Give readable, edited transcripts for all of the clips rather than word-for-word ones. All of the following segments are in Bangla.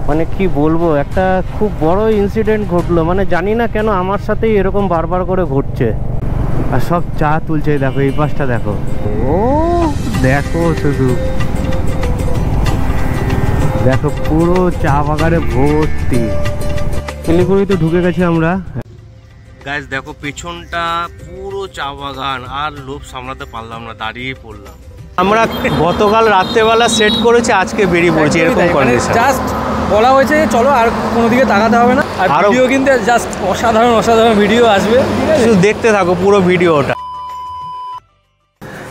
মানে কি বলবো, একটা খুব বড় ইনসিডেন্ট ঘটলো। মানে জানি না কেন আমার সাথেই এরকম বারবার করে ঘটছে। আর সব চা তুলছে, দেখো এই পাশটা দেখো, ও দেখো শুধু দেখো পুরো চা বাগানে ভর্তি। শিলিগুড়িতে ঢুকে গেছি আমরা। গাইস দেখো পেছনটা পুরো চা বাগান, আর লোভ সামলাতে পারলাম না, দাঁড়িয়ে পড়লাম। আমরা গতকাল রাত্রেবেলা সেট করেছি, আজকে বেরিয়ে পড়ছি এরকম কন্ডিশন। জাস্ট বলা হয়েছে চলো আর কোনো দিকে তাকাতে হবে না, আর ভিডিও কিন্তু জাস্ট অসাধারণ অসাধারণ ভিডিও আসবে, শুধু দেখতে থাকো পুরো ভিডিওটা।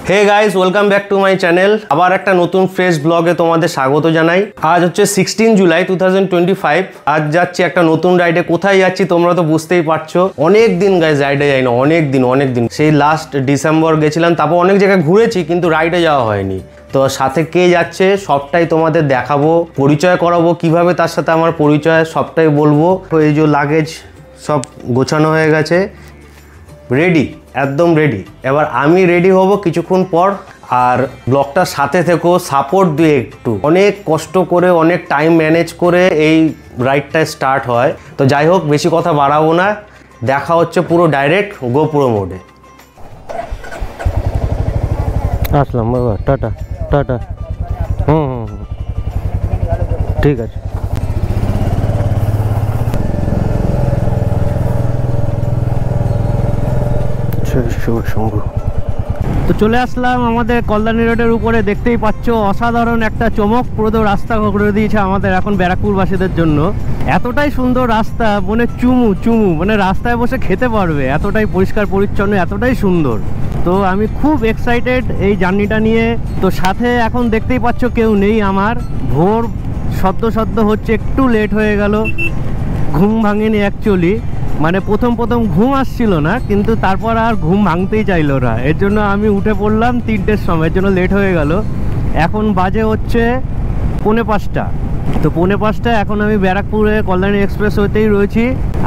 Hey guys, welcome back to my channel. আবার একটা নতুন ফ্রেশ ব্লগে তোমাদের স্বাগত জানাই। আজ হচ্ছে 16 জুলাই 2025। আজ যাচ্ছি একটা নতুন রাইডে। কোথায় যাচ্ছি তোমরা তো বুঝতেই পারছো। অনেক দিন গাইস রাইডে যাই না, অনেক দিন। সেই লাস্ট ডিসেম্বর গেছিলাম, তারপর অনেক জায়গায় ঘুরেছি কিন্তু রাইডে যাওয়া হয়নি। তো সাথে কে যাচ্ছে সবটাই তোমাদের দেখাবো, পরিচয় করাবো, কিভাবে তার সাথে আমার পরিচয় সবটাই বলবো। এই যে লাগেজ সব গোছানো হয়ে গেছে, রেডি, একদম রেডি। এবার আমি রেডি হব কিছুক্ষণ পর। আর ব্লগটার সাথে থেকো, সাপোর্ট দিয়ে একটু। অনেক কষ্ট করে, অনেক টাইম ম্যানেজ করে এই রাইডটা স্টার্ট হয়। তো যাই হোক, বেশি কথা বাড়াবো না, দেখা হচ্ছে পুরো ডাইরেক্ট গোপুরো মোডে। আসলাম বাবা, টাটা টাটা। ঠিক আছে। তো চলে আসলাম আমাদের কল্যাণী রোডের উপরে। দেখতেই পাচ্ছ অসাধারণ একটা চমকপ্রদ রাস্তা করে দিয়েছে আমাদের এখন ব্যারাকপুরবাসীদের জন্য। এতটাই সুন্দর রাস্তা, মানে চুমু, মানে রাস্তায় বসে খেতে পারবে, এতটাই পরিষ্কার পরিচ্ছন্ন, এতটাই সুন্দর। তো আমি খুব এক্সাইটেড এই জার্নিটা নিয়ে। তো সাথে এখন দেখতেই পাচ্ছ কেউ নেই আমার। ভোর সদ্য হচ্ছে, একটু লেট হয়ে গেল। ঘুম ভাঙেনি অ্যাকচুয়ালি, মানে প্রথম ঘুম আসছিল না, কিন্তু তারপর আর ঘুম ভাঙতেই চাইলো না। এর জন্য আমি উঠে পড়লাম 3টের সময়, এর জন্য লেট হয়ে গেল। এখন বাজে হচ্ছে 4:45। তো 4:45 এখন আমি ব্যারাকপুরে কল্যাণী এক্সপ্রেস হতেই রয়েছি।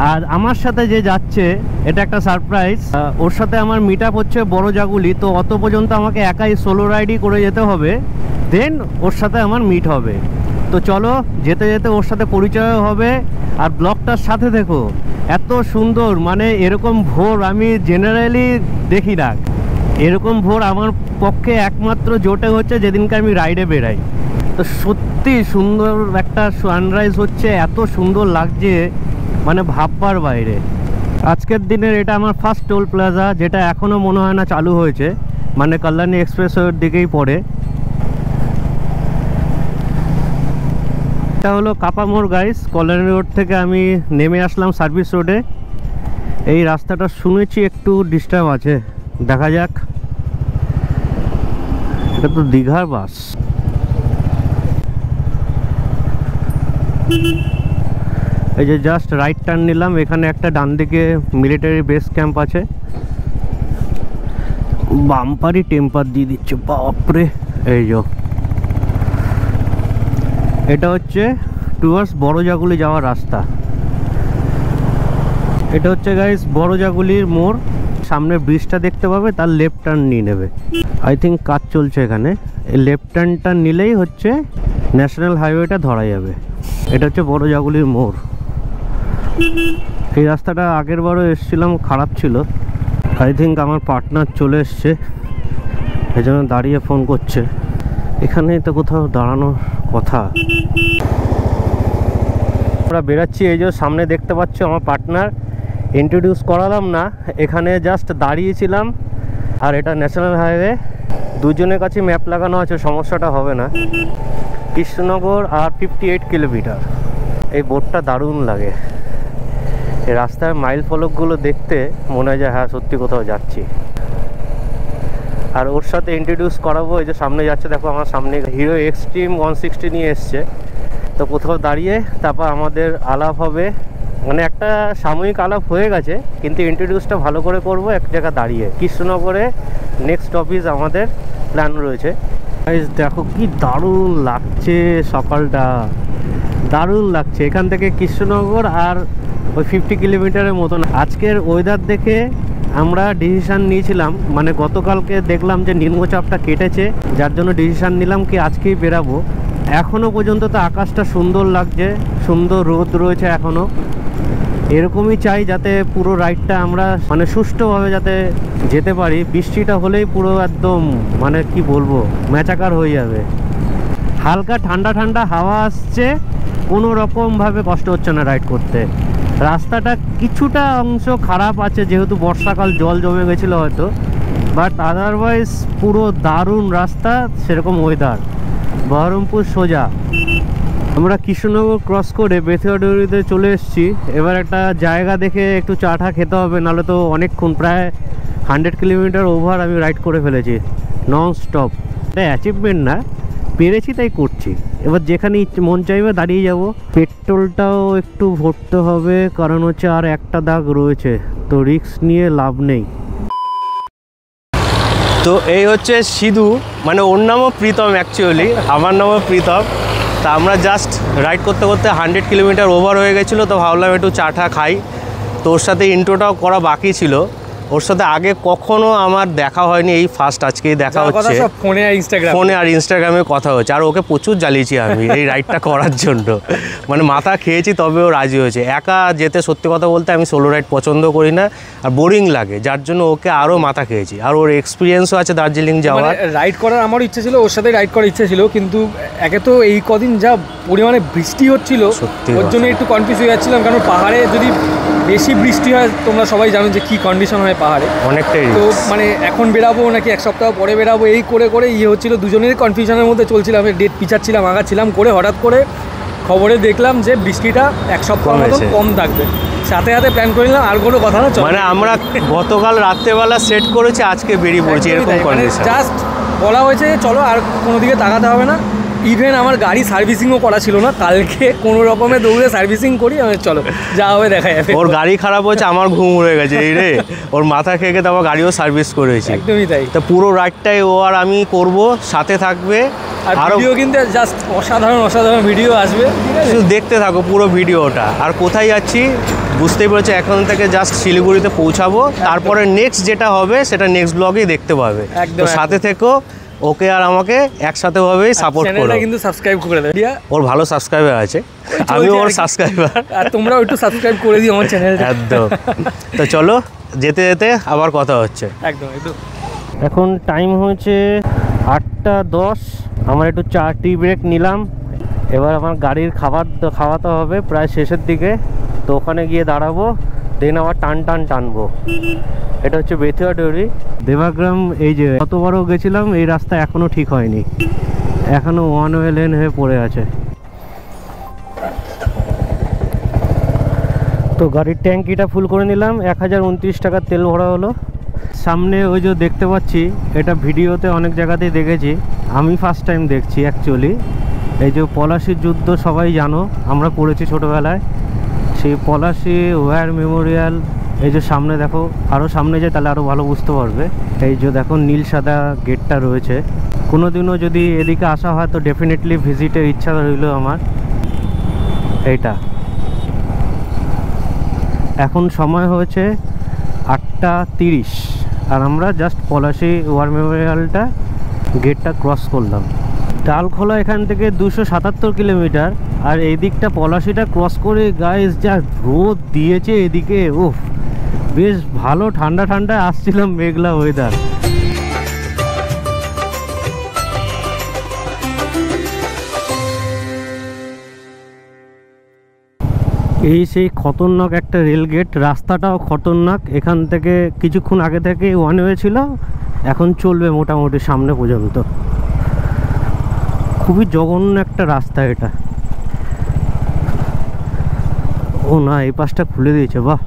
আর আমার সাথে যে যাচ্ছে এটা একটা সারপ্রাইজ। ওর সাথে আমার মিট আপ হচ্ছে বড় জাগুলি। তো অত পর্যন্ত আমাকে একাই সোলো রাইডই করে যেতে হবে, দেন ওর সাথে আমার মিট হবে। তো চলো, যেতে যেতে ওর সাথে পরিচয় হবে। আর ব্লগটার সাথে দেখো, এত সুন্দর, মানে এরকম ভোর আমি জেনারেলি দেখি না। এরকম ভোর আমার পক্ষে একমাত্র জোটে হচ্ছে যেদিনকে আমি রাইডে বেরাই। তো সত্যি সুন্দর একটা সানরাইজ হচ্ছে, এত সুন্দর লাগছে, মানে ভাববার বাইরে। আজকের দিনের এটা আমার ফার্স্ট টোল প্লাজা, যেটা এখনও মনে হয় না চালু হয়েছে, মানে কল্যাণী এক্সপ্রেসওয়ের দিকেই পড়ে। এটা হলো কাপামোড় গাইস। কল্যাণী রোড থেকে আমি নেমে আসলাম সার্ভিস রোডে। এই রাস্তাটা শুনেছি একটু ডিস্টার্ব আছে, দেখা যাক। এটা তো দীঘার বাস। এই যে জাস্ট রাইট টার্ন নিলাম, এখানে একটা ডান দিকে মিলিটারি বেস ক্যাম্প আছে। বাম্পারি টেম্পার দিয়ে দিচ্ছে, বাপরে। এই যে এটা হচ্ছে টুয়ার্ডস বড় জাগুলি যাওয়ার রাস্তা। এটা হচ্ছে গাইস বড় জাগুলির মোড়। সামনে ব্রিজটা দেখতে পাবে, তার লেফট টার্ন নিয়ে নেবে। আই থিঙ্ক কাজ চলছে এখানে। এই লেফট টার্নটা নিলেই হচ্ছে ন্যাশনাল হাইওয়েটা ধরা যাবে। এটা হচ্ছে বড় জাগুলির মোড়। এই রাস্তাটা আগের বারও এসেছিলাম, খারাপ ছিল। আই থিঙ্ক আমার পার্টনার চলে এসছে, এই জন্য দাঁড়িয়ে ফোন করছে। এখানেই তো কোথাও দাঁড়ানোর কথা। আমরা বেরাচ্ছি, এই যে সামনে দেখতে পাচ্ছ আমার পার্টনার। ইন্ট্রোডিউস করালাম না, এখানে জাস্ট দাঁড়িয়েছিলাম। আর এটা ন্যাশনাল হাইওয়ে, দুজনের কাছে ম্যাপ লাগানো আছে, সমস্যাটা হবে না। কৃষ্ণনগর আর 58 কিলোমিটার। এই বোর্ডটা দারুণ লাগে। এই রাস্তার মাইল ফলকগুলো দেখতে মনে হয় যে হ্যাঁ সত্যি কোথাও যাচ্ছি। আর ওর সাথে ইন্ট্রোডিউস করাবো। এই যে সামনে যাচ্ছে, দেখো আমার সামনে হিরো এক্সট্রিম 160 নিয়ে এসছে। তো কোথাও দাঁড়িয়ে তারপর আমাদের আলাপ হবে, মানে একটা সাময়িক আলাপ হয়ে গেছে, কিন্তু ইন্ট্রোডিউসটা ভালো করে করব এক জায়গায় দাঁড়িয়ে। কৃষ্ণনগরে নেক্সট অফিস আমাদের প্ল্যান রয়েছে। দেখো কি দারুণ লাগছে, সকালটা দারুণ লাগছে। এখান থেকে কৃষ্ণনগর আর ওই 50 কিলোমিটারের মতন। আজকের ওয়েদার দেখে আমরা ডিসিশান নিয়েছিলাম, মানে গতকালকে দেখলাম যে নিম্নচাপটা কেটেছে, যার জন্য ডিসিশান নিলাম কি আজকেই বেরাবো। এখনো পর্যন্ত তো আকাশটা সুন্দর লাগছে, সুন্দর রোদ রয়েছে এখনো। এরকমই চাই যাতে পুরো রাইডটা আমরা মানে সুষ্ঠুভাবে যাতে যেতে পারি। বৃষ্টিটা হলেই পুরো একদম মানে কি বলবো, ম্যাচাকার হয়ে যাবে। হালকা ঠান্ডা ঠান্ডা হাওয়া আসছে, কোনো রকমভাবে কষ্ট হচ্ছে না রাইড করতে। রাস্তাটা কিছুটা অংশ খারাপ আছে যেহেতু বর্ষাকাল, জল জমে গেছিলো হয়তো, বাট আদারওয়াইজ পুরো দারুণ রাস্তা, সেরকম ওয়েদার। বহরমপুর সোজা আমরা কৃষ্ণনগর ক্রস করে বেথুয়াডুয়ারিতে চলে এসেছি। এবার একটা জায়গা দেখে একটু চা টা খেতে হবে, নাহলে তো অনেকক্ষণ, প্রায় 100 কিলোমিটার ওভার আমি রাইড করে ফেলেছি নন স্টপ। এটা অ্যাচিভমেন্ট না, পেরেছি তাই করছি। এবার যেখানে মন চাইবে দাঁড়িয়ে যাব। পেট্রোলটাও একটু ভরতে হবে, কারণ হচ্ছে আর একটা দাগ রয়েছে, তো রিস্ক নিয়ে লাভ নেই। তো এই হচ্ছে সিধু, মানে ওর নামও প্রীতম, অ্যাকচুয়ালি আমার নামও প্রীতম। তা আমরা জাস্ট রাইড করতে করতে 100 কিলোমিটার ওভার হয়ে গেছিলো, তো ভাবলাম একটু চা টা খাই। তো ওর সাথে ইন্ট্রোটাও করা বাকি ছিল। ওর সাথে আগে কখনো আমার দেখা হয়নি, এই ফার্স্ট আজকেই দেখা হচ্ছে। ফোনে আর ইনস্টাগ্রামে কথা হচ্ছে, আর ওকে প্রচুর জ্বালিয়েছি আমি এই রাইডটা করার জন্য, মানে মাথা খেয়েছি তবেও রাজি হয়েছে। একা যেতে সত্যি কথা বলতে আমি সোলো রাইড পছন্দ করি না, আর বোরিং লাগে, যার জন্য ওকে আরও মাথা খেয়েছি। আর ওর এক্সপিরিয়েন্সও আছে দার্জিলিং যাওয়ার। রাইড করার আমারও ইচ্ছে ছিল, ওর সাথে রাইড করার ইচ্ছে ছিল, কিন্তু একে তো এই কদিন যা পরিমাণে বৃষ্টি হচ্ছিল, ওর জন্য একটু কনফিউজ হয়ে যাচ্ছিলাম। কারণ পাহাড়ে যদি বেশি বৃষ্টি হয়, তোমরা সবাই জানো যে কী কন্ডিশন হয় পাহাড়ে, অনেকটাই। তো মানে এখন বেরাবো নাকি এক সপ্তাহ পরে বেরাবো, এই করে করে হচ্ছিল, দুজনেরই কনফিউশনের মধ্যে চলছিলাম। ডেট পিছাচ্ছিলাম, আগাচ্ছিলাম করে হঠাৎ করে খবরে দেখলাম যে বৃষ্টিটা এক সপ্তাহ মতো কম থাকবে। সাথে সাথে প্ল্যান করে নিলাম, আর কোনো কথা না, মানে আমরা গতকাল রাত্রেবেলা সেট করেছি, আজকে বেরিয়ে পড়েছি এরকম কন্ডিশন। জাস্ট বলা হয়েছে চলো, আর কোনো দিকে তাকাতে হবে না। ইভেন আমার গাড়ি সার্ভিসিংও করা ছিল না, কালকে কোনো রকমে দৌড়ে সার্ভিসিং করি, চলো যা হবে দেখা যাবে। ওর গাড়ি খারাপ হয়েছে, আমার ঘুম উড়ে গেছে এই রে, ওর মাথা খেয়ে গেছে, আমার গাড়িও সার্ভিস করেছি। একদমই তাই। তো পুরো রাইডটাই ও আর আমি করব, সাথে থাকবে। আর ভিডিও কিন্তু জাস্ট অসাধারণ অসাধারণ ভিডিও আসবে, শুধু দেখতে থাকো পুরো ভিডিওটা। আর কোথায় যাচ্ছি বুঝতেই পেরেছো, এখন থেকে জাস্ট শিলিগুড়িতে পৌঁছাবো, তারপরে নেক্সট যেটা হবে সেটা নেক্সট ব্লগেই দেখতে পাবে। তো সাথে থেকো, ওকে আর আমাকে একসাথে ভাবেই সাপোর্ট করো। চ্যানেলটা কিন্তু সাবস্ক্রাইব করে দাও। ওর ভালো সাবস্ক্রাইবার আছে, আমি ওর সাবস্ক্রাইবার, আর তোমরাও একটু সাবস্ক্রাইব করে দিও আমার চ্যানেলটা। একদম। তো চলো, যেতে যেতে আবার কথা হচ্ছে। একদম একদম। এখন টাইম হয়েছে 8:10। আমার একটু টি ব্রেক নিলাম। এবার আমার গাড়ির খাওয়াতে হবে প্রায় শেষের দিকে, তো ওখানে গিয়ে দাঁড়াবো, দেন আবার টানবো। এটা হচ্ছে বেথুয়াডুয়ারি দেবাগ্রাম। এই যে কতবারও গেছিলাম, এই রাস্তা এখনো ঠিক হয়নি, এখনো ওয়ান ওয়ে লেন হয়ে পড়ে আছে। তো গাড়ির ট্যাঙ্কিটা ফুল করে নিলাম, 1029 টাকার তেল ভরা হলো। সামনে ওই যে দেখতে পাচ্ছি, এটা ভিডিওতে অনেক জায়গাতেই দেখেছি, আমি ফার্স্ট টাইম দেখছি অ্যাকচুয়ালি। এই যে পলাশির যুদ্ধ সবাই জানো, আমরা পড়েছি ছোটোবেলায়, সেই পলাশি ওয়্যার মেমোরিয়াল। এই যে সামনে দেখো, আরও সামনে যায় তাহলে আরও ভালো বুঝতে পারবে। এই যে দেখো নীল সাদা গেটটা রয়েছে। কোনো দিনও যদি এদিকে আসা হয় তো ডেফিনেটলি ভিজিটের ইচ্ছা রইল আমার। এইটা এখন সময় হয়েছে 8:30, আর আমরা জাস্ট পলাশি ওয়ার মেমোরিয়ালটা গেটটা ক্রস করলাম। ডালখোলা এখান থেকে 277 কিলোমিটার, আর এই দিকটা পলাশিটা ক্রস করে গাইস যা রোদ দিয়েছে এদিকে, ওফ বেশ ভালো ঠান্ডা ঠান্ডা আসছিলাম, মেঘলা ওয়েদার। এই সেই খতরনাক একটা রেল গেট, রাস্তাটাও খতরনাক। এখান থেকে কিছুক্ষণ আগে থেকে ওয়ান ওয়ে ছিল, এখন চলবে মোটামুটি সামনে পর্যন্ত। খুবই জঘন্য একটা রাস্তা এটা। ও না, এই পাশটা খুলে দিয়েছে, বাহ।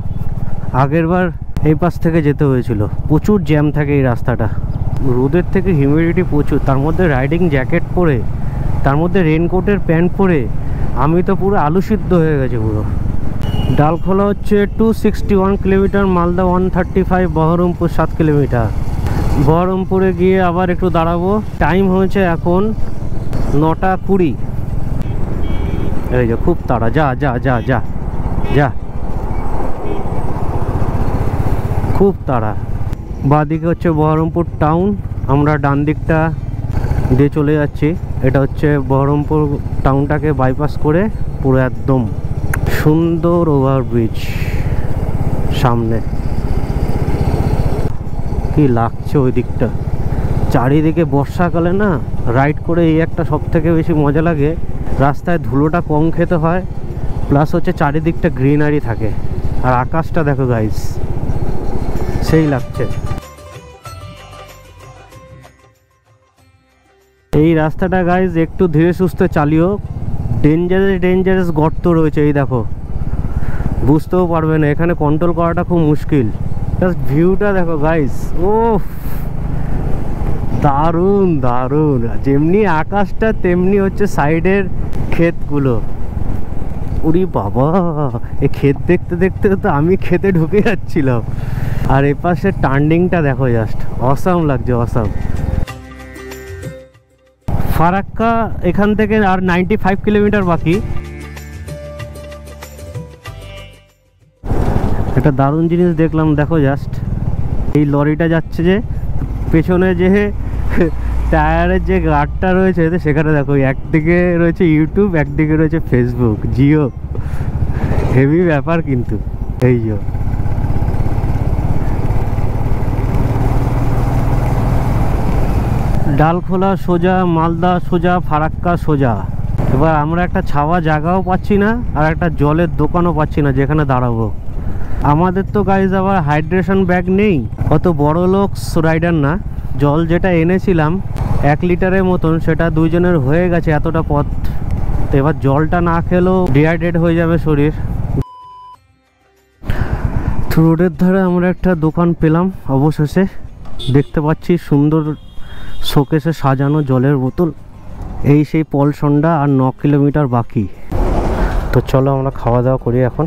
আগের বার এই পাশ থেকে যেতে হয়েছিল, প্রচুর জ্যাম থাকে এই রাস্তাটা, রোদের থেকে হিউমিডিটি প্রচুর, তার মধ্যে রাইডিং জ্যাকেট পরে, তার মধ্যে রেনকোটের প্যান্ট পরে আমি তো পুরো আলু সিদ্ধ হয়ে গেছে পুরো। ডালখোলা হচ্ছে 261 কিলোমিটার, মালদা 135, বহরমপুর 7 কিলোমিটার। বহরমপুরে গিয়ে আবার একটু দাঁড়াবো। টাইম হয়েছে এখন 9:20। এই যে খুব তাড়া, যা যা যা যা যা, খুব তাড়া। বাঁদিকে হচ্ছে বহরমপুর টাউন, আমরা ডান দিকটা দিয়ে চলে যাচ্ছি। এটা হচ্ছে বহরমপুর টাউনটাকে বাইপাস করে পুরো একদম সুন্দর ওভারব্রিজ সামনে। কি লাগছে ওই দিকটা, চারিদিকে বর্ষাকালে না রাইড করে এই একটা সব থেকে বেশি মজা লাগে, রাস্তায় ধুলোটা কম খেতে হয়, প্লাস হচ্ছে চারিদিকটা গ্রিনারি থাকে। আর আকাশটা দেখো গাইস, সেই লাগছে। এই রাস্তাটা গাইস একটু ধীরে সুস্থে চালিও, ডেঞ্জারাস গর্ত রয়েছে, এই দেখো, বুঝতেও পারবে না, এখানে কন্ট্রোল করাটা খুব মুশকিল। জাস্ট ভিউটা দেখো গাইস, ও দারুণ দারুণ, যেমনি আকাশটা তেমনি হচ্ছে সাইডের ক্ষেতগুলো। উরি বাবা, এই ক্ষেত দেখতে দেখতে তো আমি ক্ষেতে ঢুকে যাচ্ছিলাম। আর এপাশে টার্নিংটা দেখো, জাস্ট অসাম লাগছে, অসাম। ফারাক্কা এখান থেকে আর 95 কিলোমিটার বাকি। একটা দারুণ জিনিস দেখলাম, দেখো জাস্ট, এই লরিটা যাচ্ছে যে পেছনে যে টায়ারের যে গার্ডটা রয়েছে সেখানে দেখো, একদিকে রয়েছে ইউটিউব, একদিকে রয়েছে ফেসবুক, জিও। হেভি ব্যাপার কিন্তু। এই যে ডালখোলা সোজা, মালদা সোজা, ফারাক্কা সোজা। এবার আমরা একটা ছাওয়া জায়গাও পাচ্ছি না, আর একটা জলের দোকানও পাচ্ছি না যেখানে দাঁড়াবো। আমাদের তো গাইজ আবার হাইড্রেশন ব্যাগ নেই, অত বড় লোক রাইডার না। জল যেটা এনেছিলাম 1 লিটারের মতন, সেটা দুইজনের হয়ে গেছে এতটা পথ। তো এবার জলটা না খেলেও ডিহাইড্রেট হয়ে যাবে শরীর। রোডের ধারে আমরা একটা দোকান পেলাম অবশেষে, দেখতে পাচ্ছি সুন্দর শোকেসে সাজানো জলের বোতল। এই সেই পলসন্ডা, আর 9 কিলোমিটার বাকি। তো চলো আমরা খাওয়া দাওয়া করি এখন।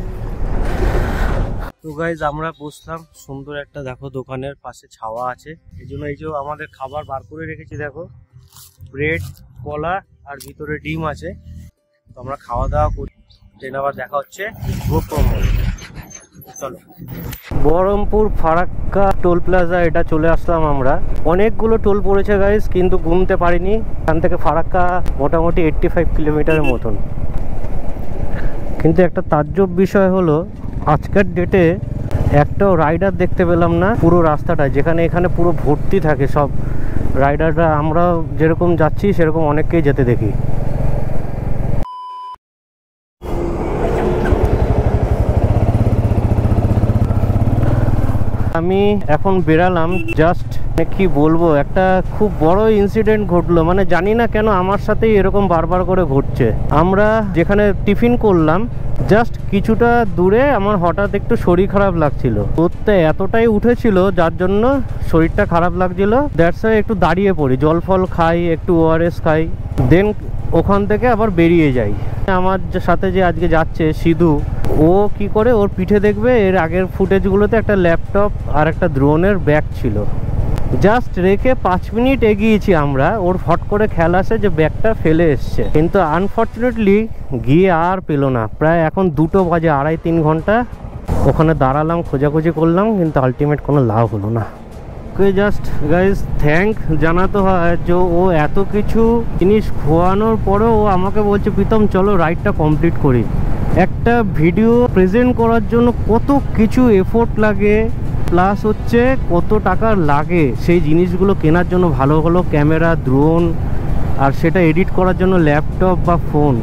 তো গাইজ আমরা বসলাম সুন্দর একটা, দেখো দোকানের পাশে ছাওয়া আছে, এই জন্য এই যে আমাদের খাবার বার করে রেখেছি, দেখো ব্রেড, কলা আর ভিতরে ডিম আছে। তো আমরা খাওয়া দাওয়া করি, দেন আবার দেখা হচ্ছে গোপ্রো মোড়। চলো, বহরমপুর ফারাক্কা টোল প্লাজা এটা চলে আসলাম আমরা। অনেকগুলো টোল পড়েছে গাইজ, কিন্তু ঘুমতে পারিনি। এখান থেকে ফারাক্কা মোটামুটি 85 কিলোমিটারের মতন। কিন্তু একটা তাজ্জব বিষয় হলো, আজকের ডেটে একটাও রাইডার দেখতে পেলাম না পুরো রাস্তাটা, যেখানে এখানে পুরো ভর্তি থাকে সব রাইডাররা। আমরা যেরকম যাচ্ছি সেরকম অনেককেই যেতে দেখি। আমি এখন বেরালাম, জাস্ট কি বলবো, একটা খুব বড় ইনসিডেন্ট ঘটলো। মানে জানি না কেন আমার সাথেই এরকম বারবার করে ঘটছে। আমরা যেখানে টিফিন করলাম জাস্ট কিছুটা দূরে আমার হঠাৎ একটু শরীর খারাপ লাগছিল। রোদটা এতটাই উঠেছিল যার জন্য শরীরটা খারাপ লাগছিল। দ্যাটস ওয়াই একটু দাঁড়িয়ে পড়ি, জল ফল খাই, একটু ORS খাই, দেন ওখান থেকে আবার বেরিয়ে যাই। আমার সাথে যে আজকে যাচ্ছে সিধু, ও কি করে, ওর পিঠে দেখবে এর আগের ফুটেজগুলোতে একটা ল্যাপটপ আর একটা ড্রোনের ব্যাগ ছিল। জাস্ট রেখে 5 মিনিট এগিয়েছি আমরা, ওর ফট করে খেয়াল আসে যে ব্যাগটা ফেলে এসছে। কিন্তু আনফর্চুনেটলি গিয়ে আর পেলো না। প্রায় এখন 2টো বাজে, 2.5-3 ঘন্টা ওখানে দাঁড়ালাম, খোঁজাখুঁজি করলাম, কিন্তু আলটিমেট কোনো লাভ হলো না। ওকে জাস্ট গাইজ থ্যাঙ্ক জানাতে হয় যে ও এত কিছু জিনিস খোয়ানোর পরেও ও আমাকে বলছে, প্রীতম চলো রাইডটা কমপ্লিট করি। একটা ভিডিও প্রেজেন্ট করার জন্য কত কিছু এফোর্ট লাগে, প্লাস হচ্ছে কত টাকা লাগে সেই জিনিসগুলো কেনার জন্য, ভালো ভালো ক্যামেরা, ড্রোন, আর সেটা এডিট করার জন্য ল্যাপটপ বা ফোন,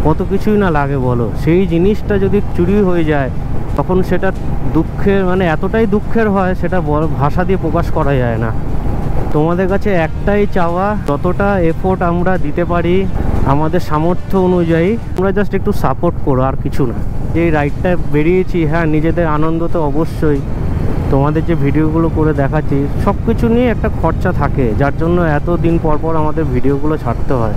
কত কিছুই না লাগে বলো। সেই জিনিসটা যদি চুরি হয়ে যায় তখন সেটা দুঃখের, মানে এতটাই দুঃখের হয়, সেটা ভাষা দিয়ে প্রকাশ করা যায় না। তোমাদের কাছে একটাই চাওয়া, যতটা এফোর্ট আমরা দিতে পারি আমাদের সামর্থ্য অনুযায়ী তোমরা জাস্ট একটু সাপোর্ট করো, আর কিছু না। যে রাইডটা বেরিয়েছি, হ্যাঁ নিজেদের আনন্দ তো অবশ্যই, তোমাদের যে ভিডিওগুলো করে দেখাচ্ছি সব কিছু নিয়ে একটা খরচা থাকে, যার জন্য এত দিন পর পর আমাদের ভিডিওগুলো ছাড়তে হয়।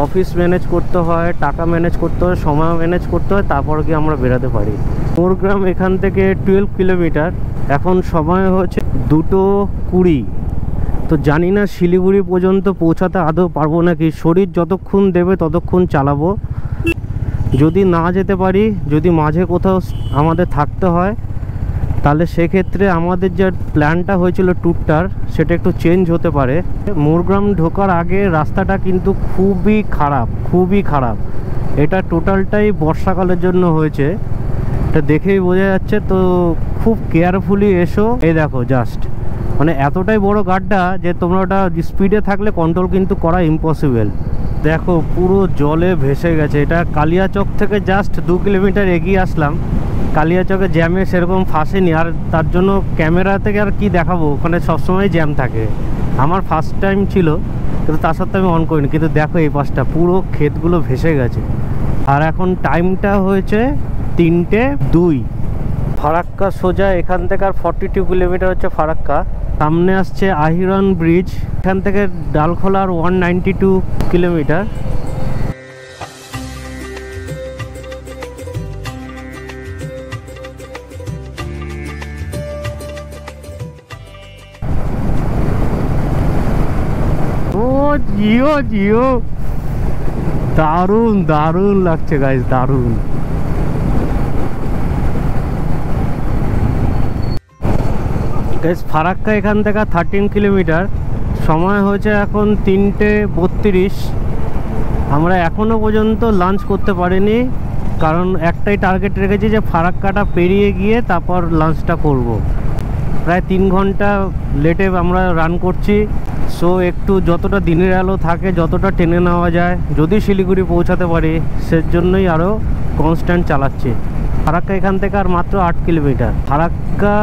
অফিস ম্যানেজ করতে হয়, টাকা ম্যানেজ করতে হয়, সময় ম্যানেজ করতে হয়, তারপর কি আমরা বেরাতে পারি। মোরগ্রাম এখান থেকে 12 কিলোমিটার, এখন সময় হচ্ছে 2:20। তো জানি না শিলিগুড়ি পর্যন্ত পৌঁছাতে আদৌ পারবো নাকি। শরীর যতক্ষণ দেবে ততক্ষণ চালাবো, যদি না যেতে পারি, যদি মাঝে কোথাও আমাদের থাকতে হয় তাহলে সেক্ষেত্রে আমাদের যে প্ল্যানটা হয়েছিল ট্যুরটার সেটা একটু চেঞ্জ হতে পারে। মোরগ্রাম ঢোকার আগে রাস্তাটা কিন্তু খুবই খারাপ। এটা টোটালটাই বর্ষাকালের জন্য হয়েছে, এটা দেখেই বোঝা যাচ্ছে। তো খুব কেয়ারফুলি এসো। এই দেখো জাস্ট মানে এতটাই বড় গাড্ডা যে তোমরা ওটা স্পিডে থাকলে কন্ট্রোল কিন্তু করা ইম্পসিবল। দেখো পুরো জলে ভেসে গেছে। এটা কালিয়াচক থেকে জাস্ট 2 কিলোমিটার এগিয়ে আসলাম। কালিয়াচকে জ্যামে সেরকম ফাঁসেনি, আর তার জন্য ক্যামেরা থেকে আর কি দেখাবো, ওখানে সবসময় জ্যাম থাকে। আমার ফার্স্ট টাইম ছিল, কিন্তু তার সত্ত্বেও আমি অন করিনি। কিন্তু দেখো এই পাশটা পুরো ক্ষেতগুলো ভেসে গেছে। আর এখন টাইমটা হয়েছে 3:02। ফারাক্কা সোজা এখান থেকে আর 42 কিলোমিটার হচ্ছে ফারাক্কা। সামনে আসছে আহিরন ব্রিজ, এখান থেকে ডালখোলার 192 কিলোমিটার। ও জিও দারুণ লাগছে গাইস, দারুণ। গাইস ফারাক্কা এখান থেকে 13 কিলোমিটার। সময় হয়েছে এখন 3:32। আমরা এখনো পর্যন্ত লাঞ্চ করতে পারিনি, কারণ একটাই টার্গেট রেখেছি যে ফারাক্কাটা পেরিয়ে গিয়ে তারপর লাঞ্চটা করব। প্রায় 3 ঘন্টা লেটে আমরা রান করছি। সো একটু যতটা দিনের আলো থাকে, যতটা টেনে নেওয়া যায়, যদি শিলিগুড়ি পৌঁছাতে পারি সেজন্যই আরও কনস্ট্যান্ট চালাচ্ছি। ফারাক্কা এখান থেকে আর মাত্র 8 কিলোমিটার। ফারাক্কা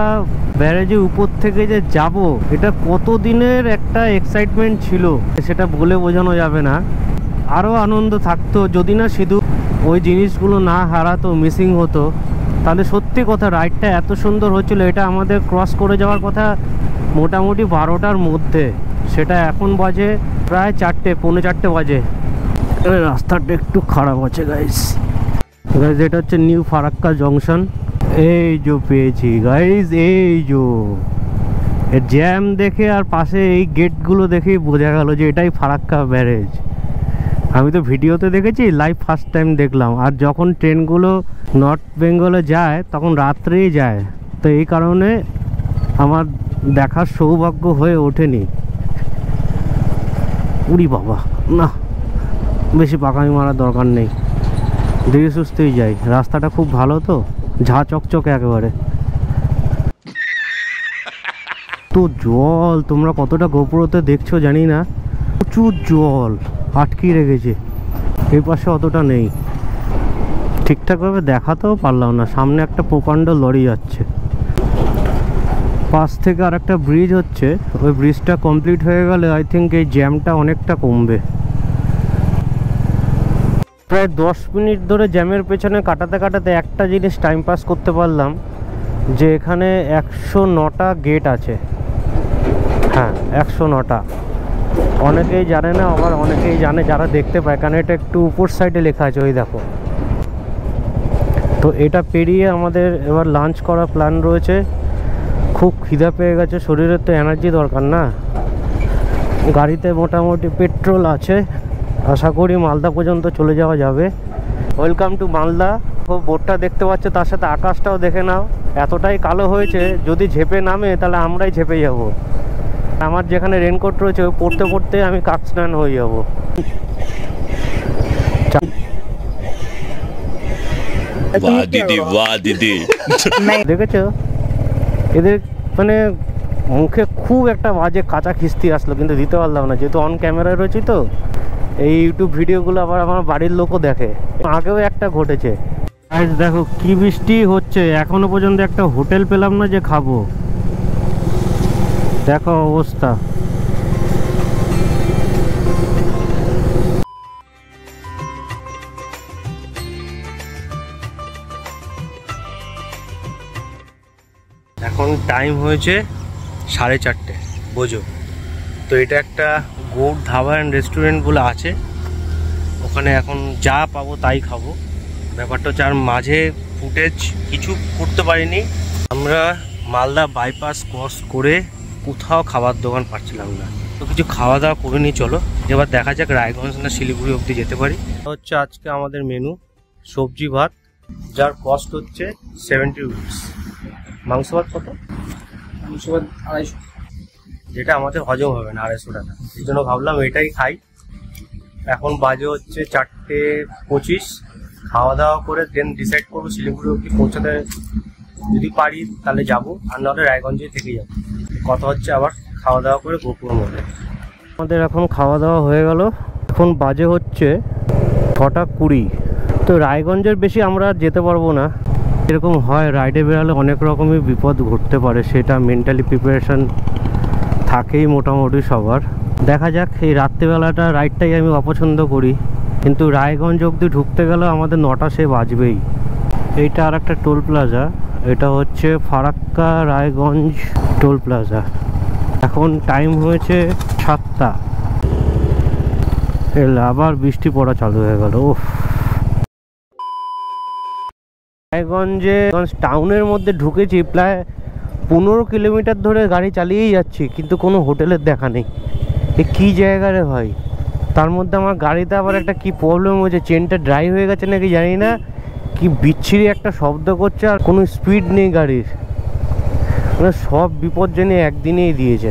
ব্যারেজের উপর থেকে যে যাব, এটা কত দিনের একটা এক্সাইটমেন্ট ছিল সেটা বলে বোঝানো যাবে না। আরও আনন্দ থাকতো যদি না শুধু ওই জিনিসগুলো না হারাতো, মিসিং হতো। তাহলে সত্যি কথা রাইডটা এত সুন্দর হচ্ছিল। এটা আমাদের ক্রস করে যাওয়ার কথা মোটামুটি 12টার মধ্যে, সেটা এখন বাজে প্রায় 4টে, পৌনে 4টে বাজে। রাস্তাটা একটু খারাপ আছে গাইস। এটা হচ্ছে নিউ ফারাক্কা জংশন। এই যে পেয়েছি গাইস, এই যে জ্যাম দেখে আর পাশে এই গেটগুলো দেখেই বোঝা গেল যে এটাই ফারাক্কা ব্যারেজ। আমি তো ভিডিওতে দেখেছি, লাইভ ফার্স্ট টাইম দেখলাম। আর যখন ট্রেনগুলো নর্থ বেঙ্গলে যায় তখন রাত্রেই যায়, তো এই কারণে আমার দেখার সৌভাগ্য হয়ে ওঠেনি। উড়ি বাবা, না বেশি পাকামি মারার দরকার নেই, ধীরে সুস্থেই যাই। রাস্তাটা খুব ভালো, তো ঝা চকচকে একেবারে। তো জল তোমরা কতটা গোপুরতে দেখছো জানি না, প্রচুর জল আটকে রেখেছে। এই পাশে অতটা নেই, ঠিকঠাকভাবে দেখাতেও পারলাম না। সামনে একটা প্রকাণ্ড লরি যাচ্ছে, পাশ থেকে আর একটা ব্রিজ হচ্ছে। ওই ব্রিজটা কমপ্লিট হয়ে গেলে আই থিঙ্ক এই জ্যামটা অনেকটা কমবে। প্রায় 10 মিনিট ধরে জ্যামের পেছনে কাটাতে একটা জিনিস টাইম পাস করতে পারলাম, যে এখানে 109টা গেট আছে। হ্যাঁ, 109টা। অনেকেই জানে না, আবার অনেকেই জানে যারা দেখতে পায়, কারণ এটা একটু উপর সাইডে লেখা আছে, ওই দেখো। তো এটা পেরিয়ে আমাদের এবার লাঞ্চ করার প্ল্যান রয়েছে। খুব খিদা পেয়ে গেছে, শরীরের তো এনার্জি দরকার না। গাড়িতে মোটামুটি পেট্রোল আছে, আশা করি মালদা পর্যন্ত চলে যাওয়া যাবে। Welcome to Malda. বোর্ডটা দেখতে পাচ্ছ, তার সাথে আকাশটাও দেখে নাও, এতটাই কালো হয়েছে যদি ঝেপে নামে তাহলে আমরাই ঝেপে যাব। আমার যেখানে রেনকোট রয়েছে ওই পড়তে পড়তে আমি কাকস্নান হয়ে যাব। দেখেছো এদের মানে মুখে খুব একটা বাজে কাঁচা খিস্তি আসলো, কিন্তু দিতে পারলাম না যেহেতু অন ক্যামেরায় রয়েছি। তো এই ইউটিউব ভিডিওগুলো আবার আমার বাড়ির লোকও দেখে, আগেও একটা ঘটেছে। দেখো কি বৃষ্টি হচ্ছে, এখনো পর্যন্ত একটা হোটেল পেলাম না যে খাবো। দেখো অবস্থা। এখন টাইম হয়েছে 4:30, বোঝো। তো এটা একটা গৌড় ধাবা অ্যান্ড রেস্টুরেন্ট বলে আছে, ওখানে এখন যা পাবো তাই খাবো। ব্যাপারটা হচ্ছে আর মাঝে ফুটেজ কিছু করতে পারিনি। আমরা মালদা বাইপাস ক্রস করে কোথাও খাবার দোকান পাচ্ছিলাম না, তো কিছু খাওয়া দাওয়া করে নিই। চলো এবার দেখা যাক রায়গঞ্জ না শিলিগুড়ি অবধি যেতে পারি। হচ্ছে আজকে আমাদের মেনু সবজি ভাত, যার কস্ট হচ্ছে 70 রুপিস। মাংস ভাত কত? মাংস ভাত 250, যেটা আমাদের হজম হবে না 250 টাকা, এই জন্য ভাবলাম এটাই খাই। এখন বাজে হচ্ছে 4:25, খাওয়া দাওয়া করে দেন ডিসাইড করবো শিলিগুড়ি অব্দি পৌঁছাতে যদি পারি তাহলে যাবো, আর নাহলে রায়গঞ্জে থেকে যাবো। কথা হচ্ছে আবার খাওয়া দাওয়া করে গোপুর মোড়ে। আমাদের এখন খাওয়া দাওয়া হয়ে গেল, এখন বাজে হচ্ছে 6:20। তো রায়গঞ্জের বেশি আমরা আর যেতে পারবো না। এরকম হয়, রাইডে বেরালে অনেক রকমই বিপদ ঘটতে পারে, সেটা মেন্টালি প্রিপারেশন থাকেই মোটামুটি সবার। দেখা যাক, এই রাত্রিবেলাটা রাইডটাই আমি অপছন্দ করি, কিন্তু রায়গঞ্জ অবধি ঢুকতে গেলে আমাদের 9টা সে বাজবেই। এইটা আর একটা টোল প্লাজা, এটা হচ্ছে ফারাক্কা রায়গঞ্জ টোল প্লাজা। এখন টাইম হয়েছে 7টা, আবার বৃষ্টি পড়া চালু হয়ে গেল। রায়গঞ্জে টাউনের মধ্যে ঢুকেছি, প্রায় 15 কিলোমিটার ধরে গাড়ি চালিয়েই যাচ্ছি, কিন্তু কোনো হোটেলের দেখা নেই। এ কী জায়গা রে ভাই! তার মধ্যে আমার গাড়িতে আবার একটা কি প্রবলেম হয়েছে, চেনটা ড্রাই হয়ে গেছে নাকি জানি না, কি বিচ্ছিরি একটা শব্দ করছে, আর কোনো স্পিড নেই গাড়ির। মানে সব বিপদ জেনে একদিনেই দিয়েছে।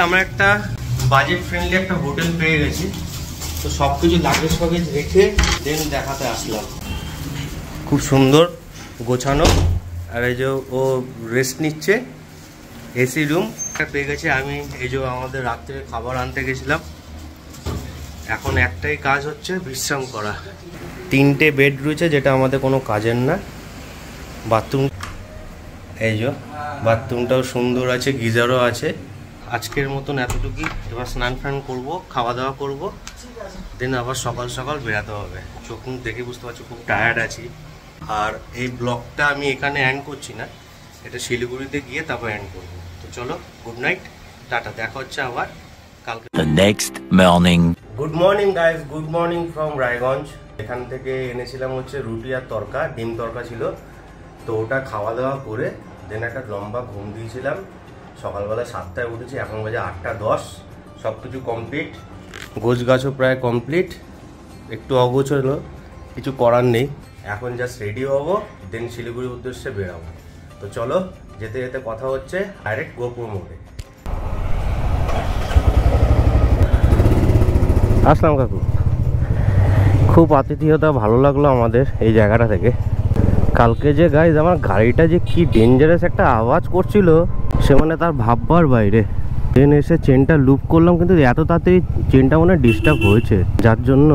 আমরা একটা বাজেট ফ্রেন্ডলি একটা হোটেল পেয়ে গেছি, তো সব কিছু লাগেজ ফাগেজ রেখে দেন দেখাতে আসলাম। খুব সুন্দর গোছানো, আর এই যে ও রেস্ট নিচ্ছে, এসি রুম পেয়ে গেছে। আমি এই যে আমাদের রাত্রে খাবার আনতে গেছিলাম, এখন একটাই কাজ হচ্ছে বিশ্রাম করা। 3টে বেড রয়েছে, যেটা আমাদের কোনো কাজের না। বাথরুম, এই যে বাথরুমটাও সুন্দর আছে, গিজারও আছে। আজকের মতন এতটুকুই, এবার স্নান ফান করবো, খাওয়া দাওয়া করবো, দেন আবার সকাল সকাল বেরাতে হবে। চোখ মুখ দেখে বুঝতে পারছি খুব টায়ার্ড আছি। আর এই ব্লগটা আমি এখানে এন্ড করছি না, এটা শিলিগুড়িতে গিয়ে তারপর এন্ড করবো। তো চলো, গুড নাইট, টাটা, দেখা হচ্ছে আবার কালকে। Good morning guys, good morning from Raiganj. এখান থেকে এনেছিলাম হচ্ছে রুটি আর তরকা, ডিম তরকা ছিল, তো ওটা খাওয়া দাওয়া করে দেন একটা লম্বা ঘুম দিয়েছিলাম। সকালবেলা 7টায় উঠেছি, এখন বাজে 8:10। সব কিছু কমপ্লিট, গোছ গাছও প্রায় কমপ্লিট, একটু অগোছ হলো, কিছু করার নেই। এখন জাস্ট রেডি হবো, দেন শিলিগুড়ির উদ্দেশ্যে বেরাবো। তো চলো, যেতে যেতে কথা হচ্ছে ডাইরেক্ট গোপুর মোড়ে। আসলাম কাকু, খুব আতিথেয়তা ভালো লাগলো আমাদের এই জায়গাটা থেকে। কালকে যে গাইজ আমার গাড়িটা যে কি ডেঞ্জারাস একটা আওয়াজ করছিল, সে মানে তার ভাববার বাইরে। ট্রেন এসে চেনটা লুপ করলাম, কিন্তু এত তাড়াতাড়ি চেনটা মনে ডিস্টার্ব হয়েছে, যার জন্য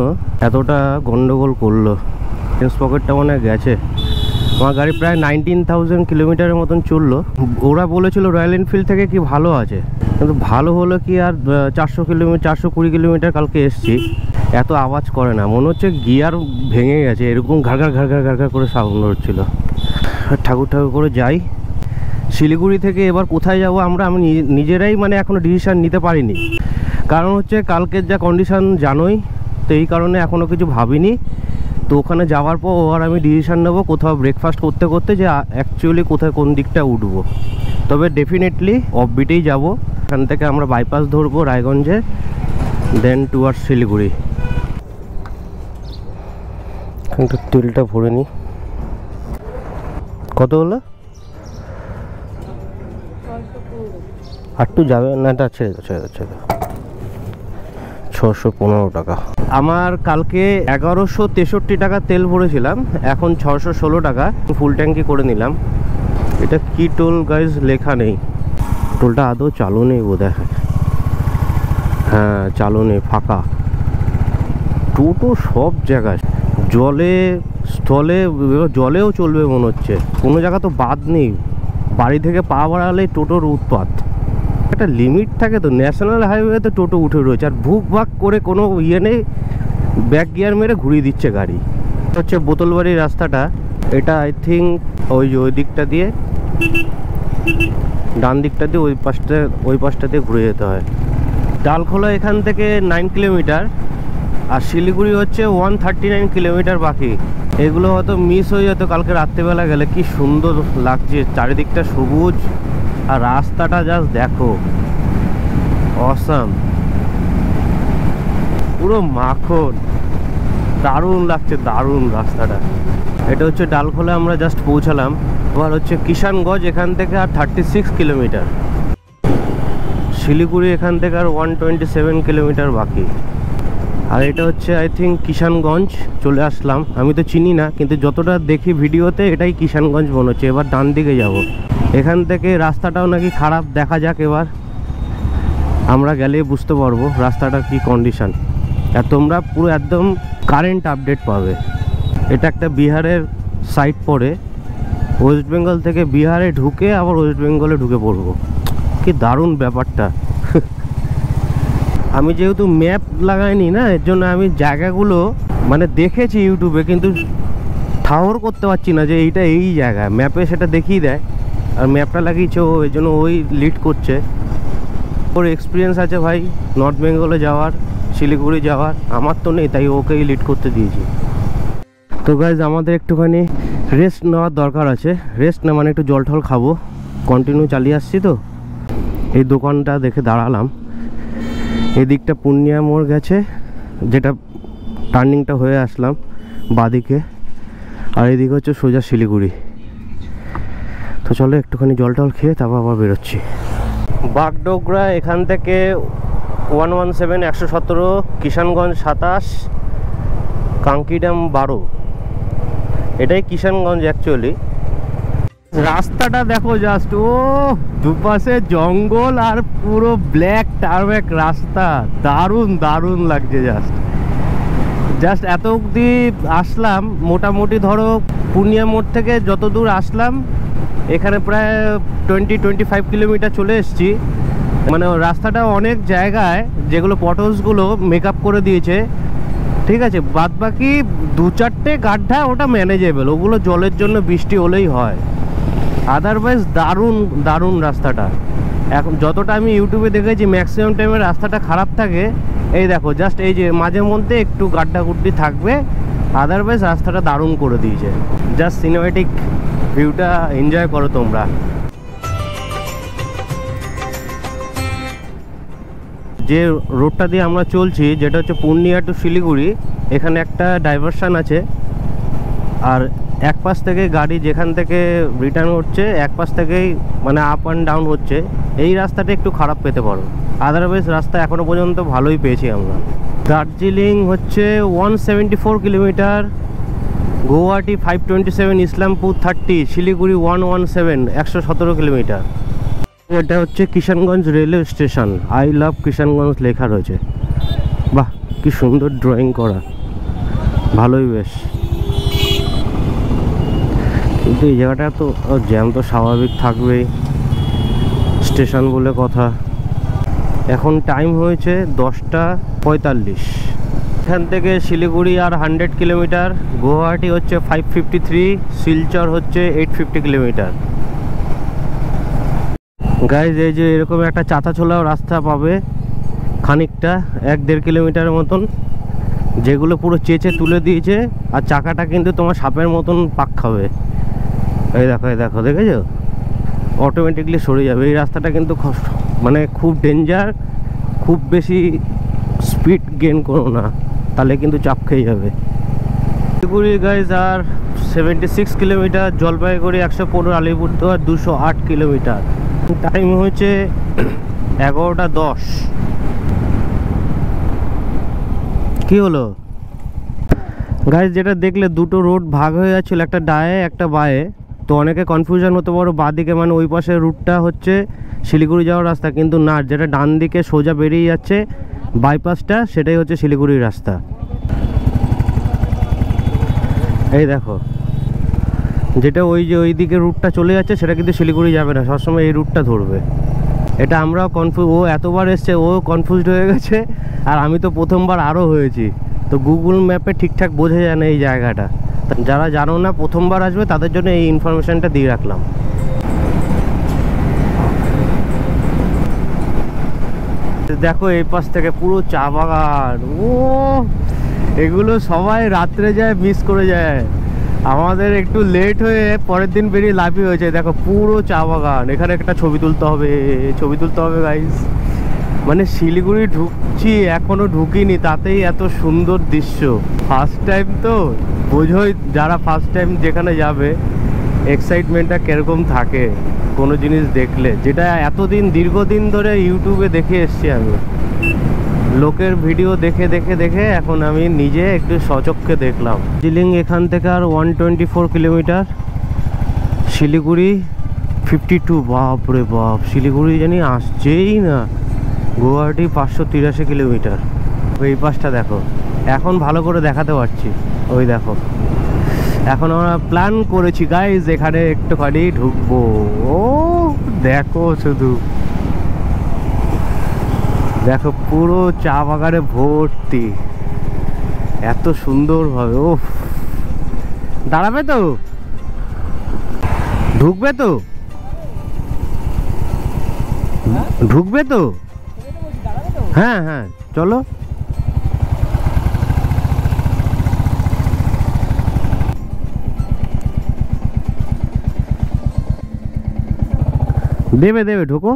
এতটা গন্ডগোল করলো। চেন পকেটটা মনে গেছে। আমার গাড়ি প্রায় 19,000 কিলোমিটারের মতন চললো। ওরা বলেছিল রয়্যাল এনফিল্ড থেকে কি ভালো আছে, কিন্তু ভালো হলো কি আর 420 কিলোমিটার কালকে এসছি, এত আওয়াজ করে না, মনে হচ্ছে গিয়ার ভেঙে গেছে, এরকম ঘাড়ঘাড় ঘাড়ঘাড় ঘাড়ঘাড় করে সাউন্ড হচ্ছিল। ঠাকুর ঠাকুর করে যাই। শিলিগুড়ি থেকে এবার কোথায় যাব আমি নিজেরাই মানে এখনও ডিসিশান নিতে পারিনি, কারণ হচ্ছে কালকের যা কন্ডিশান জানোই, তো এই কারণে এখনও কিছু ভাবিনি। তো ওখানে যাওয়ার পর আর আমি ডিসিশান নেবো কোথাও ব্রেকফাস্ট করতে করতে, যে অ্যাকচুয়ালি কোথায় কোন দিকটা উঠবো। তবে ডেফিনেটলি অফবিটেই যাব। এখান থেকে আমরা বাইপাস ধরবো রায়গঞ্জে, দেন টুয়ার্ডস শিলিগুড়ি। এখানটা তেলটা ভরে নিই। কত হলো? আর একটু যাবে না, এটা ছেড়ে দাও। 615 টাকা। আমার কালকে 1163 টাকা তেল ভরেছিলাম, এখন 616 টাকা ফুল ট্যাঙ্কি করে নিলাম। এটা কি টোল গাইজ লেখা নেই, টোলটা আদৌ চালু নেই বোধহয়। হ্যাঁ চালু নেই, ফাঁকা। টোটো সব জায়গায়, জলে স্থলে, জলেও চলবে মনে হচ্ছে, কোনো জায়গা তো বাদ নেই। বাড়ি থেকে পা বাড়ালে টোটোর উৎপাত। একটা লিমিট থাকে তো, ন্যাশনাল হাইওয়েতে টোটো উঠে রয়েছে, আর ভুক ভাগ করে কোনো ইয়ে নেই, ব্যাক গিয়ার মেরে ঘুরিয়ে দিচ্ছে গাড়ি। হচ্ছে বোতলবাড়ির রাস্তাটা, এটা আই থিঙ্ক ওই দিকটা দিয়ে, ডান দিকটা দিয়ে ওই পাশটা দিয়ে ঘুরে যেতে হয়। ডালখোলা এখান থেকে 9 কিলোমিটার, আর শিলিগুড়ি হচ্ছে 139 কিলোমিটার বাকি। এগুলো হয়তো মিস হয়ে যেত কালকে রাত্রেবেলা গেলে। কি সুন্দর লাগছে, চারিদিকটা সবুজ, আর রাস্তাটা জাস্ট দেখো, অসাম, পুরো মাখন। দারুণ লাগছে, দারুণ রাস্তাটা। এটা হচ্ছে ডালখোলা, আমরা জাস্ট পৌঁছালাম। এবার হচ্ছে কিষানগঞ্জ, এখান থেকে আর 36 কিলোমিটার। শিলিগুড়ি এখান থেকে আর 127 কিলোমিটার বাকি। আর এটা হচ্ছে আই থিঙ্ক কিষানগঞ্জ। চলে আসলাম, আমি তো চিনি না, কিন্তু যতটা দেখি ভিডিওতে এটাই কিষানগঞ্জ মনে হচ্ছে। এবার ডান দিকে যাব, এখান থেকে রাস্তাটাও নাকি খারাপ, দেখা যাক এবার আমরা গেলে বুঝতে পারবো রাস্তাটার কি কন্ডিশন। আর তোমরা পুরো একদম কারেন্ট আপডেট পাবে। এটা একটা বিহারের সাইড পড়ে, ওয়েস্ট বেঙ্গল থেকে বিহারে ঢুকে আবার ওয়েস্ট বেঙ্গলে ঢুকে পড়বো। কি দারুণ ব্যাপারটা। আমি যেহেতু ম্যাপ লাগাইনি না, এর জন্য আমি জায়গাগুলো মানে দেখেছি ইউটিউবে, কিন্তু ঠাহর করতে পারছি না যে এইটা এই জায়গা। ম্যাপে সেটা দেখিয়ে দেয়, আর ম্যাপটা লাগিয়েছে ও, এই জন্য ওই লিড করছে। ওর এক্সপিরিয়েন্স আছে ভাই নর্থ বেঙ্গলে যাওয়ার, শিলিগুড়ি যাওয়ার, আমার তো নেই, তাই ওকেই লিড করতে দিয়েছি। তো গাইজ আমাদের একটুখানি রেস্ট নেওয়ার দরকার আছে। রেস্ট না মানে একটু জল টল খাবো, কন্টিনিউ চালিয়ে আসছি তো। এই দোকানটা দেখে দাঁড়ালাম। এদিকটা পূর্ণিয়া মোড় গেছে, যেটা টার্নিংটা হয়ে আসলাম বাদিকে, আর এদিকে হচ্ছে সোজা শিলিগুড়ি। তো চলো একটুখানি জল টল খেয়ে তারপর আবার বেরোচ্ছি। বাগডোগরা এখান থেকে 117 117, কিষানগঞ্জ 27, কাঙ্কিডাম 12। এটাই কিষানগঞ্জ অ্যাকচুয়ালি। রাস্তাটা দেখো জাস্ট, ও দুপাশে জঙ্গল আর পুরো ব্ল্যাক টারম্যাক রাস্তা, দারুণ দারুণ লাগছে। জাস্ট এত অবধি আসলাম, মোটামুটি ধরো পূর্ণিয়া মোড় থেকে যত দূর আসলাম, এখানে প্রায় 20-25 কিলোমিটার চলে এসেছি। মানে রাস্তাটা অনেক জায়গায় যেগুলো পটলসগুলো মেকআপ করে দিয়েছে, ঠিক আছে, বাদ বাকি 2-4টে গাড্ডা ওটা ম্যানেজেবল, ওগুলো জলের জন্য বৃষ্টি হলেই হয়। আদারওয়াইজ দারুণ দারুণ রাস্তাটা। এখন যতটা আমি ইউটিউবে দেখেছি ম্যাক্সিমাম টাইমে রাস্তাটা খারাপ থাকে। এই দেখো জাস্ট এই যে মাঝে মধ্যে একটু গাড্ডা গুড্ডি থাকবে, আদারওয়াইজ রাস্তাটা দারুণ করে দিয়েছে। জাস্ট সিনেমেটিক ভিউটা এনজয় করো তোমরা। যে রোডটা দিয়ে আমরা চলছি, যেটা হচ্ছে পূর্ণিয়া টু শিলিগুড়ি, এখানে একটা ডাইভারশন আছে। আর এক পাশ থেকে গাড়ি যেখান থেকে রিটার্ন হচ্ছে, এক পাশ থেকেই মানে আপ অ্যান্ড ডাউন হচ্ছে। এই রাস্তাটা একটু খারাপ পেতে পারো, আদারওয়াইজ রাস্তা এখনও পর্যন্ত ভালোই পেয়েছি আমরা। দার্জিলিং হচ্ছে 174 কিলোমিটার, গুয়াহাটি 527, ইসলামপুর 30, শিলিগুড়ি 117, 117 কিলোমিটার। এটা হচ্ছে Kishanganj railway station. I love Kishanganj লেখা রয়েছে। বাহ, কি সুন্দর ড্রয়িং করা, ভালোই বেশ। কিন্তু এই জায়গাটা তো জ্যাম তো স্বাভাবিক থাকবেই, স্টেশন বলে কথা। এখন টাইম হয়েছে 10:45। এখান থেকে শিলিগুড়ি আর 100 কিলোমিটার, গুয়াহাটি হচ্ছে 553, শিলচর হচ্ছে 850 কিলোমিটার। গাইজ এই যে এরকম একটা চাতা ছোলাও রাস্তা পাবে খানিকটা, 1-1.5 কিলোমিটারের মতন, যেগুলো পুরো চেঁচে তুলে দিয়েছে। আর চাকাটা কিন্তু তোমার সাপের মতন পাক খাবে। এই দেখো, এই দেখো, দেখেছো, অটোমেটিকলি সরে যাবে। এই রাস্তাটা কিন্তু মানে খুব ডেঞ্জার, খুব বেশি স্পিড গেন করো না, তাহলে কিন্তু চাপ খেয়ে যাবে। শিলিগুড়ি গাইজ আর 76 kilometre, Jalpaiguri 115, Alipurduar 208 kilometre. Time হয়েছে 11:10। কি হলো গাইজ, যেটা দেখলে দুটো রোড ভাগ হয়ে যাচ্ছিল, একটা ডায়ে একটা বায়ে। তো অনেকে কনফিউশন হতে পারো, বাঁদিকে মানে ওই পাশের রুটটা হচ্ছে শিলিগুড়ি যাওয়ার রাস্তা, কিন্তু না, যেটা ডান দিকে সোজা বেরিয়ে যাচ্ছে বাইপাসটা, সেটাই হচ্ছে শিলিগুড়ির রাস্তা। এই দেখো, যেটা ওই যে ওই দিকে রুটটা চলে যাচ্ছে, সেটা কিন্তু শিলিগুড়ি যাবে না, সবসময় এই রুটটা ধরবে। এটা আমরাও ও এতবার এসছে, ও কনফিউজড হয়ে গেছে, আর আমি তো প্রথমবার আরও হয়েছি। তো গুগল ম্যাপে ঠিকঠাক বোঝা যায় না এই জায়গাটা। যারা জানো না, প্রথমবার আসবে, তাদের জন্য এই ইনফরমেশনটা দিয়ে রাখলাম। দেখো এই পাশ থেকে পুরো চা বাগান, ও এগুলো সবাই রাত্রে যায়, মিস করে যায়। আমাদের একটু লেট হয়ে পরের দিন বেরিয়ে লাভই হয়েছে। দেখো পুরো চা বাগান, এখানে একটা ছবি তুলতে হবে, ছবি তুলতে হবে গাইস। মানে শিলিগুড়ি ঢুকছি, এখনো ঢুকিনি, তাতেই এত সুন্দর দৃশ্য। ফার্স্ট টাইম তো বোঝোই, যারা ফার্স্ট টাইম যেখানে যাবে এক্সাইটমেন্টটা কিরকম থাকে কোনো জিনিস দেখলে, যেটা এতদিন দীর্ঘদিন ধরে ইউটিউবে দেখে এসছি আমি, লোকের ভিডিও দেখে দেখে দেখে এখন আমি নিজে একটু সচক্ষে দেখলাম। দার্জিলিং এখান থেকে আর 124 কিলোমিটার, শিলিগুড়ি 52। বাপরে বাপ, শিলিগুড়ি জানি আসছেই না। গুয়াহাটি 583 কিলোমিটার। এই পাশটা দেখো, এখন ভালো করে দেখাতে পারছি। ওই দেখো, এখন আমরা প্ল্যান করেছি গাইজ এখানে একটুখানি ঢুকবো। ও দেখো, শুধু দেখো, পুরো চা বাগানে ভর্তি, এত সুন্দরভাবে। ও দাঁড়াবে তো, ঢুকবে তো, ঢুকবে তো, হ্যাঁ হ্যাঁ চলো। দেবে দেবে, ঢোকো।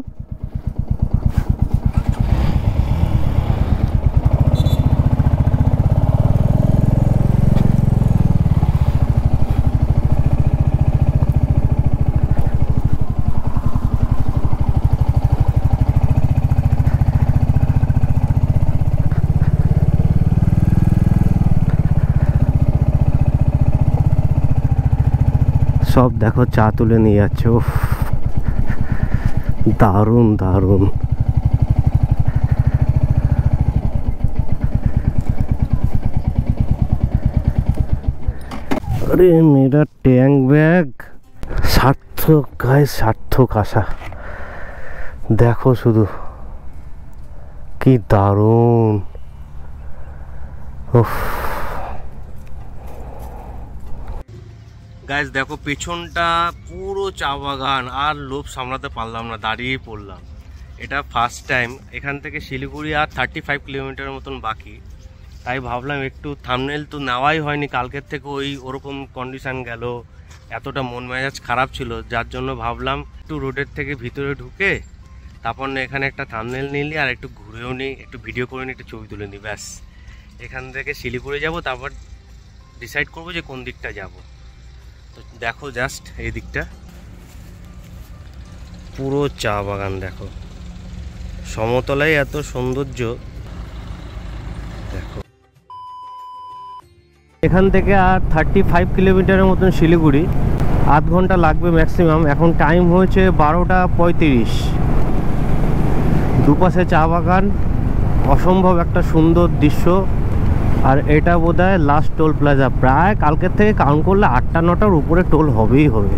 সব দেখো চা তুলে নিয়ে যাচ্ছে। ও দারুণ দারুণ। আরে মেরা ট্যাঙ্ক ব্যাগ, সার্থক গায়ে, সার্থক আসা। দেখো শুধু কি দারুণ। উফ গাইস দেখো, পেছনটা পুরো চা বাগান, আর লোভ সামলাতে পারলাম না, দাঁড়িয়েই পড়লাম। এটা ফার্স্ট টাইম। এখান থেকে শিলিগুড়ি আর 35 কিলোমিটার মতন বাকি, তাই ভাবলাম একটু থাম্বনেল তো নেওয়াই হয়নি কালকের থেকে, ওরকম কন্ডিশন গেল, এতটা মন মেজাজ খারাপ ছিল, যার জন্য ভাবলাম একটু রোডের থেকে ভিতরে ঢুকে তারপর না এখানে একটা থাম্বনেল নিলি, আর একটু ঘুরেও নিই, একটু ভিডিও করে নিই, একটু ছবি তুলে নিই, ব্যাস। এখান থেকে শিলিগুড়ি যাব, তারপর ডিসাইড করবো যে কোন দিকটা যাব। তো দেখো জাস্ট এই দিকটা পুরো চা বাগান, দেখো সমতলায় এত সৌন্দর্য। দেখো এখান থেকে আর 35 কিলোমিটারের মতন শিলিগুড়ি, আধ ঘন্টা লাগবে ম্যাক্সিমাম। এখন টাইম হয়েছে 12টা 35। দুপাশে চা বাগান, অসম্ভব একটা সুন্দর দৃশ্য। আর এটা বোধহয় লাস্ট টোল প্লাজা। প্রায় কালকের থেকে কাউন্ট করলে 8টা 9টার উপরে টোল হবেই হবে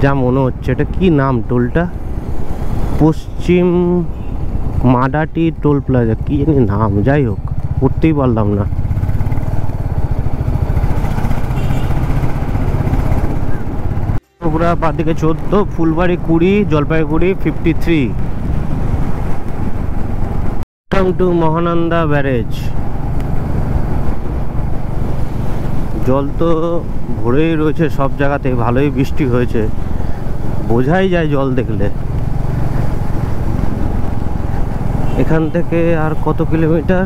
যা মনে হচ্ছে। এটা কি নাম টোলটা? পশ্চিম মাডাটি টোল প্লাজা, কি জানি নাম, যাই হোক উঠতেই পারলাম না। বাদিকে 14, ফুলবাড়ি 20, জলপাইগুড়ি 53। To Mahananda barrage. জল তো ভরেই রয়েছে সব জায়গাতে, ভালোই বৃষ্টি হয়েছে, বোঝাই যায় জল দেখলে। এখান থেকে আর কত কিলোমিটার?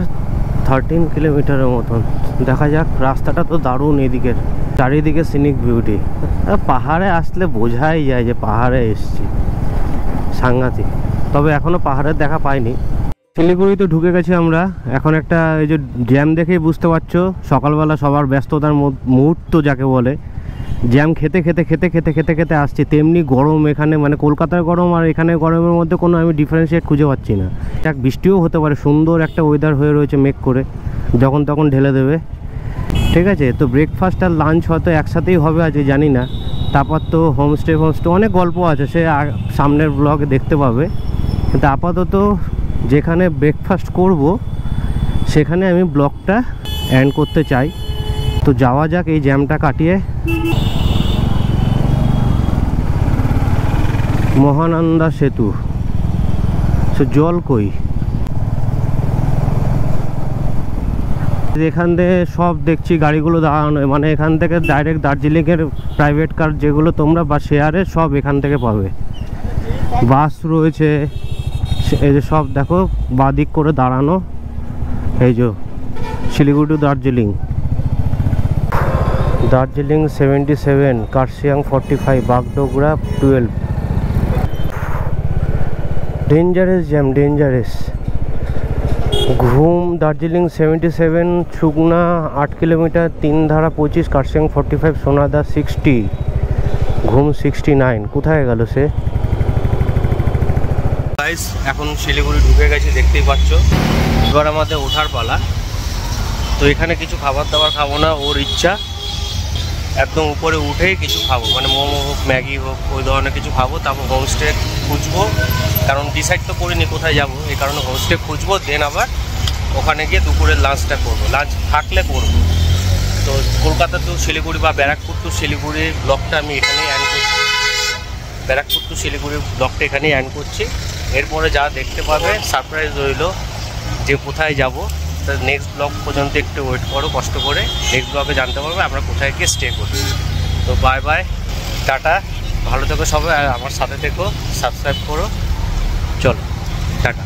13 কিলোমিটারের মতন। দেখা যাক। রাস্তাটা তো দারুণ, এদিকের চারিদিকে সিনিক বিউটি। পাহাড়ে আসলে বোঝাই যায় যে পাহাড়ে এসছি, সাংঘাতিক। তবে এখনো পাহাড়ের দেখা পাইনি। শিলিগুড়িতে ঢুকে গেছি আমরা। এখন একটা এই যে জ্যাম দেখেই বুঝতে পারছো, সকালবেলা সবার ব্যস্ততার মুহূর্ত যাকে বলে। জ্যাম খেতে খেতে খেতে খেতে খেতে খেতে আসছি। তেমনি গরম এখানে, মানে কলকাতার গরম আর এখানে গরমের মধ্যে কোনো আমি ডিফারেন্সিয়েট খুঁজে পাচ্ছি না। যাক, বৃষ্টিও হতে পারে, সুন্দর একটা ওয়েদার হয়ে রয়েছে, মেঘ করে, যখন তখন ঢেলে দেবে। ঠিক আছে, তো ব্রেকফাস্ট আর লাঞ্চ হয়তো একসাথেই হবে আজ, জানি না। তারপর তো হোমস্টে অনেক গল্প আছে, সে সামনের ব্লগে দেখতে পাবে। কিন্তু আপাতত যেখানে ব্রেকফাস্ট করব সেখানে আমি ব্লগটা এন্ড করতে চাই। তো যাওয়া যাক এই জ্যামটা কাটিয়ে। মহানন্দা সেতু, সে জল কই? এখান থেকে সব দেখছি গাড়িগুলো দাঁড়ানো, মানে এখান থেকে ডাইরেক্ট দার্জিলিংয়ের প্রাইভেট কার যেগুলো তোমরা বা শেয়ারে, সব এখান থেকে পাবে। বাস রয়েছে, এই যে সব দেখো বাদিক করে দাঁড়ানো, এই যে Siliguri to Darjeeling, Darjeeling 77, Kurseong 45, Bagdogra 12। Dangerous jam, dangerous. Ghum Darjeeling 77, Sugna 8 kilometre, 3 ধারা 25, কার্শিয়াং 45, সোনাদা 60, ঘুম 69। কোথায় গেল সে? গাইস এখন শিলিগুড়ি ঢুকে গেছি, দেখতেই পাচ্ছ। এবার আমাদের ওঠার পালা। তো এখানে কিছু খাবার দাবার খাবো না, ওর ইচ্ছা। একদম উপরে উঠেই কিছু খাবো, মানে মোমো হোক, ম্যাগি হোক, ওই ধরনের কিছু খাবো। তারপর হোমস্টে খুঁজবো, কারণ ডিসাইড তো করিনি কোথায় যাবো, এই কারণে হোমস্টে খুঁজবো। দেন আবার ওখানে গিয়ে দুপুরের লাঞ্চটা করবো, লাঞ্চ থাকলে করবো। তো কলকাতা টু শিলিগুড়ি বা ব্যারাকপুর টু শিলিগুড়ির ব্লগটা আমি এখানেই অ্যান্ড করছি। ব্যারাকপুর টু শিলিগুড়ির ব্লগটা এখানেই অ্যান্ড করছি। এরপরে যা দেখতে পাবে সারপ্রাইজ রইলো যে কোথায় যাব। তো নেক্সট ব্লগ পর্যন্ত একটু ওয়েট করো, কষ্ট করে। নেক্সট ব্লগে জানতে পারবে আমরা কোথায় গিয়ে স্টে করি। তো বাই বাই, টাটা, ভালো থেকো সবাই, আর আমার সাথে থেকো, সাবস্ক্রাইব করো। চলো টাটা।